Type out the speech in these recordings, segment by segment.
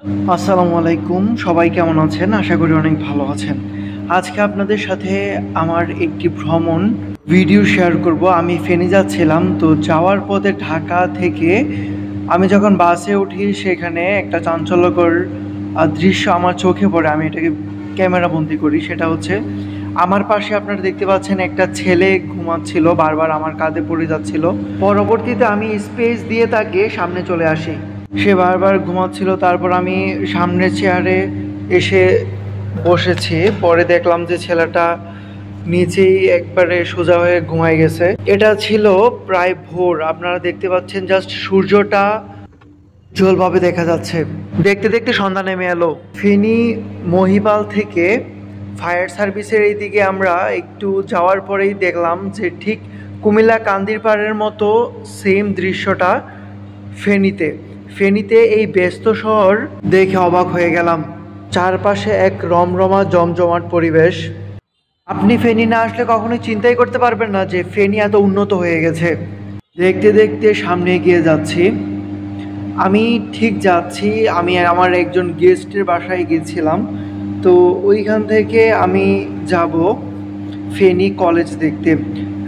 আসসালামু আলাইকুম, সবাই কেমন আছেন? আশা করি অনেক ভালো আছেন। আজকে আপনাদের সাথে আমার একটি ভ্রমণ ভিডিও শেয়ার করব। আমি ফেনী যাচ্ছিলাম, তো যাওয়ার পথে ঢাকা থেকে আমি যখন বাসে উঠি সেখানে একটা চাঞ্চল্যকর দৃশ্য আমার চোখে পড়ে। আমি এটাকে ক্যামেরা বন্দি করি। সেটা হচ্ছে আমার পাশে আপনারা দেখতে পাচ্ছেন একটা ছেলে ঘুমাচ্ছিল, বারবার আমার কাঁধে পড়ে যাচ্ছিল। পরবর্তীতে আমি স্পেস দিয়ে তাকে সামনে চলে আসি। সে বারবার ঘুমাচ্ছিল, তারপর আমি সামনের চেয়ারে এসে বসেছি। পরে দেখলাম যে ছেলেটা নিচেই একবারে সোজা হয়ে ঘুমায় গেছে। এটা ছিল প্রায় ভোর। আপনারা দেখতে পাচ্ছেন জাস্ট সূর্যটা উজ্জ্বলভাবে দেখা যাচ্ছে। দেখতে দেখতে সন্ধ্যা নেমে এলো। ফেনী মহিপাল থেকে ফায়ার সার্ভিসের এইদিকে আমরা একটু যাওয়ার পরেই দেখলাম যে ঠিক কুমিল্লা কান্দিরপাড়ের মতো সেম দৃশ্যটা ফেনীতে এই ব্যস্ত শহর দেখে অবাক হয়ে গেলাম। চারপাশে এক রমরমা জমজমাট পরিবেশ। আপনি ফেনী না আসলে কখনোই চিন্তাই করতে পারবেন না যে ফেনী এত উন্নত হয়ে গেছে। দেখতে দেখতে সামনে এগিয়ে যাচ্ছি। আমি ঠিক যাচ্ছি, আমি আমার একজন গেস্টের বাসায় গেছিলাম, তো ওইখান থেকে আমি যাব ফেনী কলেজ দেখতে।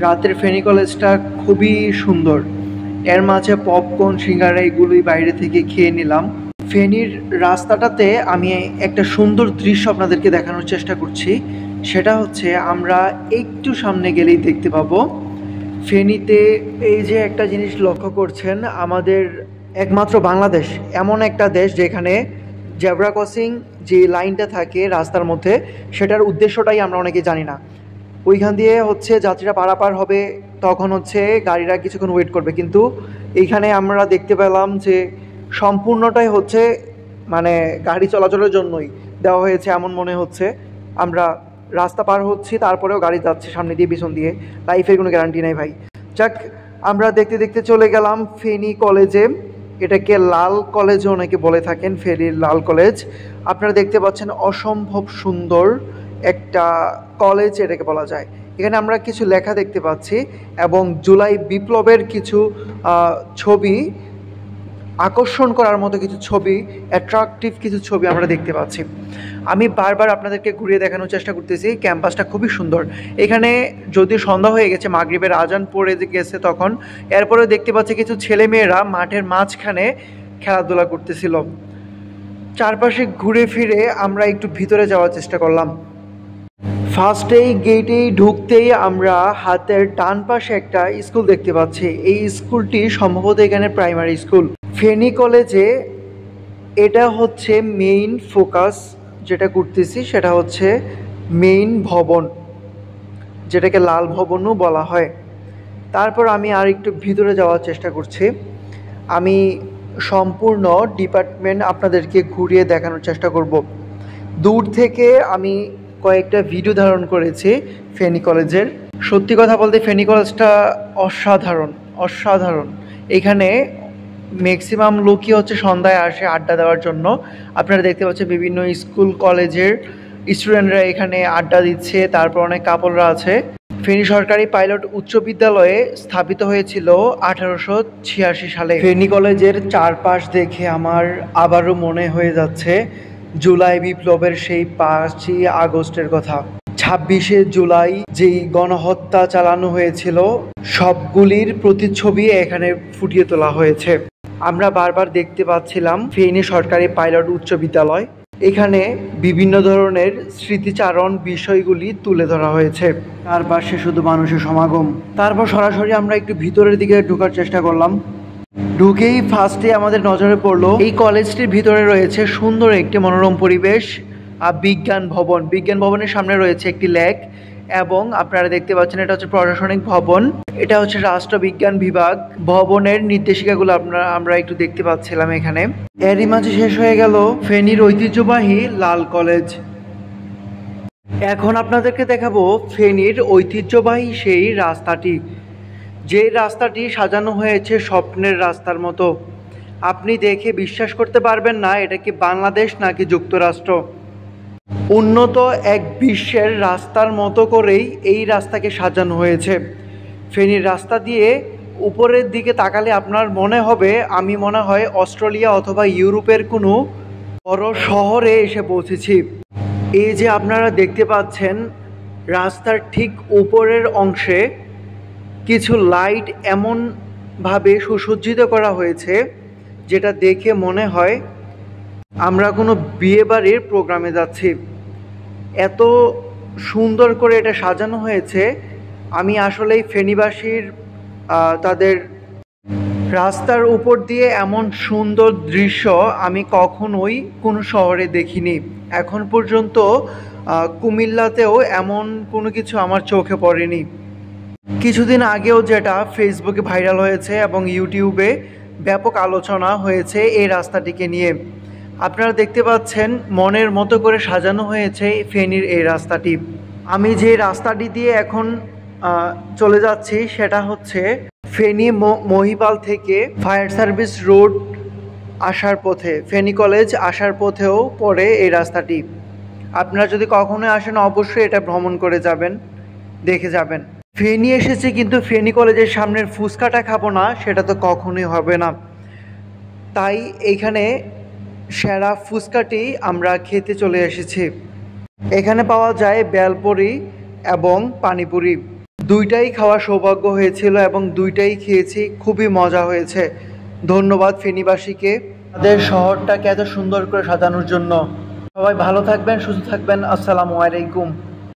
রাতের ফেনী কলেজটা খুবই সুন্দর। এর মাঝে পপকর্ন, সিঙ্গারা এগুলোই বাইরে থেকে খেয়ে নিলাম। ফেনীর রাস্তাটাতে আমি একটা সুন্দর দৃশ্য আপনাদেরকে দেখানোর চেষ্টা করছি। সেটা হচ্ছে আমরা একটু সামনে গেলেই দেখতে পাবো ফেনীতে এই যে একটা জিনিস লক্ষ্য করছেন, আমাদের একমাত্র বাংলাদেশ এমন একটা দেশ যেখানে জেব্রা ক্রসিং যে লাইনটা থাকে রাস্তার মধ্যে, সেটার উদ্দেশ্যটাই আমরা অনেকে জানি না। ওইখান দিয়ে হচ্ছে যাত্রীরা পারাপার হবে, তখন হচ্ছে গাড়িরা কিছুক্ষণ ওয়েট করবে, কিন্তু এইখানে আমরা দেখতে পেলাম যে সম্পূর্ণটাই হচ্ছে মানে গাড়ি চলাচলের জন্যই দেওয়া হয়েছে এমন মনে হচ্ছে। আমরা রাস্তা পার হচ্ছি, তারপরেও গাড়ি যাচ্ছে সামনে দিয়ে পিছন দিয়ে। লাইফের কোনো গ্যারান্টি নেই ভাই। যাক, আমরা দেখতে দেখতে চলে গেলাম ফেনী কলেজে। এটাকে লাল কলেজও অনেকে বলে থাকেন, ফেনীর লাল কলেজ। আপনারা দেখতে পাচ্ছেন অসম্ভব সুন্দর একটা কলেজ এটাকে বলা যায়। এখানে আমরা কিছু লেখা দেখতে পাচ্ছি এবং জুলাই বিপ্লবের কিছু ছবি, আকর্ষণ করার মতো কিছু ছবি, অ্যাট্রাকটিভ কিছু ছবি আমরা দেখতে পাচ্ছি। আমি বারবার আপনাদেরকে ঘুরিয়ে দেখানোর চেষ্টা করতেছি। ক্যাম্পাসটা খুবই সুন্দর। এখানে যদি সন্ধ্যা হয়ে গেছে, মাগরিবের আজান পড়ে গেছে তখন, এরপরে দেখতে পাচ্ছি কিছু ছেলেমেয়েরা মাঠের মাঝখানে খেলাধুলা করতেছিল। চারপাশে ঘুরে ফিরে আমরা একটু ভিতরে যাওয়ার চেষ্টা করলাম। ফার্স্টেই গেটেই ঢুকতেই আমরা হাতের ডান পাশে একটা স্কুল দেখতে পাচ্ছি। এই স্কুলটি সম্ভবত এখানে প্রাইমারি স্কুল। ফেনী কলেজে এটা হচ্ছে মেইন ফোকাস। যেটা করতেছি সেটা হচ্ছে মেইন ভবন, যেটাকে লাল ভবনও বলা হয়। তারপর আমি আর একটু ভিতরে যাওয়ার চেষ্টা করছি। আমি সম্পূর্ণ ডিপার্টমেন্ট আপনাদেরকে ঘুরিয়ে দেখানোর চেষ্টা করব। দূর থেকে আমি কয়েকটা ভিডিও ধারণ করেছি ফেনী কলেজের। সত্যি কথা বলতে ফেনী কলেজটা অসাধারণ। এখানে ম্যাক্সিমাম লোকই হচ্ছে সন্ধ্যায় আসে আড্ডা দেওয়ার জন্য। আপনারা দেখতে পাচ্ছেন বিভিন্ন স্কুল কলেজের স্টুডেন্টরা এখানে আড্ডা দিচ্ছে। তারপর অনেক কাপড়রা আছে। ফেনী সরকারি পাইলট উচ্চ বিদ্যালয়ে স্থাপিত হয়েছিল 1886 সালে। ফেনী কলেজের চারপাশ দেখে আমার আবারও মনে হয়ে যাচ্ছে জুলাই বিপ্লবের সেই 5ই আগস্টের কথা। 26শে জুলাই যেই গণহত্যা চালানো হয়েছিল, সবগুলির প্রতিচ্ছবি এখানে ফুটিয়ে তোলা হয়েছে। আমরা বারবার দেখতে পাচ্ছিলাম ফেনী সরকারি পাইলট উচ্চ বিদ্যালয়। এখানে বিভিন্ন ধরনের স্মৃতিচারণ বিষয়গুলি তুলে ধরা হয়েছে। তার পাশে শুধু মানুষের সমাগম। তারপর সরাসরি আমরা একটু ভিতরের দিকে ঢোকার চেষ্টা করলাম। ঢুকেই ফার্স্টে আমাদের নজরে পড়লো এই কলেজটির ভিতরে রয়েছে সুন্দর একটি মনোরম পরিবেশ। বিজ্ঞান ভবনের সামনে রয়েছে একটি লেক, এবং আপনারা দেখতে পাচ্ছেন এটা হচ্ছে প্রশাসনিক ভবন। এটা হচ্ছে রাষ্ট্রবিজ্ঞান বিভাগ ভবনের নির্দেশিকাগুলো আমরা একটু দেখতে পাচ্ছিলাম এখানে। এরই মাঝে শেষ হয়ে গেল ফেনীর ঐতিহ্যবাহী লাল কলেজ। এখন আপনাদেরকে দেখাবো ফেনীর ঐতিহ্যবাহী সেই রাস্তাটি, যে রাস্তাটি সাজানো হয়েছে স্বপ্নের রাস্তার মতো। আপনি দেখে বিশ্বাস করতে পারবেন না এটা কি বাংলাদেশ নাকি যুক্তরাষ্ট্র। উন্নত এক বিশ্বের রাস্তার মতো করেই এই রাস্তাকে সাজানো হয়েছে। ফেনীর রাস্তা দিয়ে উপরের দিকে তাকালে আপনার মনে হবে আমি মনে হয় অস্ট্রেলিয়া অথবা ইউরোপের কোনো বড় শহরে এসে পৌঁছেছি। এই যে আপনারা দেখতে পাচ্ছেন রাস্তার ঠিক উপরের অংশে কিছু লাইট এমনভাবে সুসজ্জিত করা হয়েছে যেটা দেখে মনে হয় আমরা কোনো বিয়েবাড়ির প্রোগ্রামে যাচ্ছি। এত সুন্দর করে এটা সাজানো হয়েছে, আমি আসলেই ফেনীবাসীর তাদের রাস্তার উপর দিয়ে এমন সুন্দর দৃশ্য আমি কখনোই কোনো শহরে দেখিনি। এখন পর্যন্ত কুমিল্লাতেও এমন কোনো কিছু আমার চোখে পড়েনি। কিছুদিন আগেও যেটা ফেসবুকে ভাইরাল হয়েছে এবং ইউটিউবে ব্যাপক আলোচনা হয়েছে এই রাস্তাটিকে নিয়ে। আপনারা দেখতে পাচ্ছেন মনের মতো করে সাজানো হয়েছে ফেনীর এই রাস্তাটি। আমি যে রাস্তাটি দিয়ে এখন চলে যাচ্ছি সেটা হচ্ছে ফেনী মহিপাল থেকে ফায়ার সার্ভিস রোড আসার পথে, ফেনী কলেজ আসার পথেও পড়ে এই রাস্তাটি। আপনারা যদি কখনো আসেন অবশ্যই এটা ভ্রমণ করে যাবেন, দেখে যাবেন। ফেনী এসেছি কিন্তু ফেনী কলেজের সামনের ফুচকাটা খাবো না, সেটা তো কখনোই হবে না। তাই এইখানে সেরা ফুচকাটি আমরা খেতে চলে এসেছি। এখানে পাওয়া যায় বেলপুরি এবং পানিপুরি, দুইটাই খাওয়ার সৌভাগ্য হয়েছিল এবং দুইটাই খেয়েছি, খুবই মজা হয়েছে। ধন্যবাদ ফেনীবাসীকে তাদের শহরটাকে এত সুন্দর করে সাজানোর জন্য। সবাই ভালো থাকবেন, সুস্থ থাকবেন। আসসালামু আলাইকুম।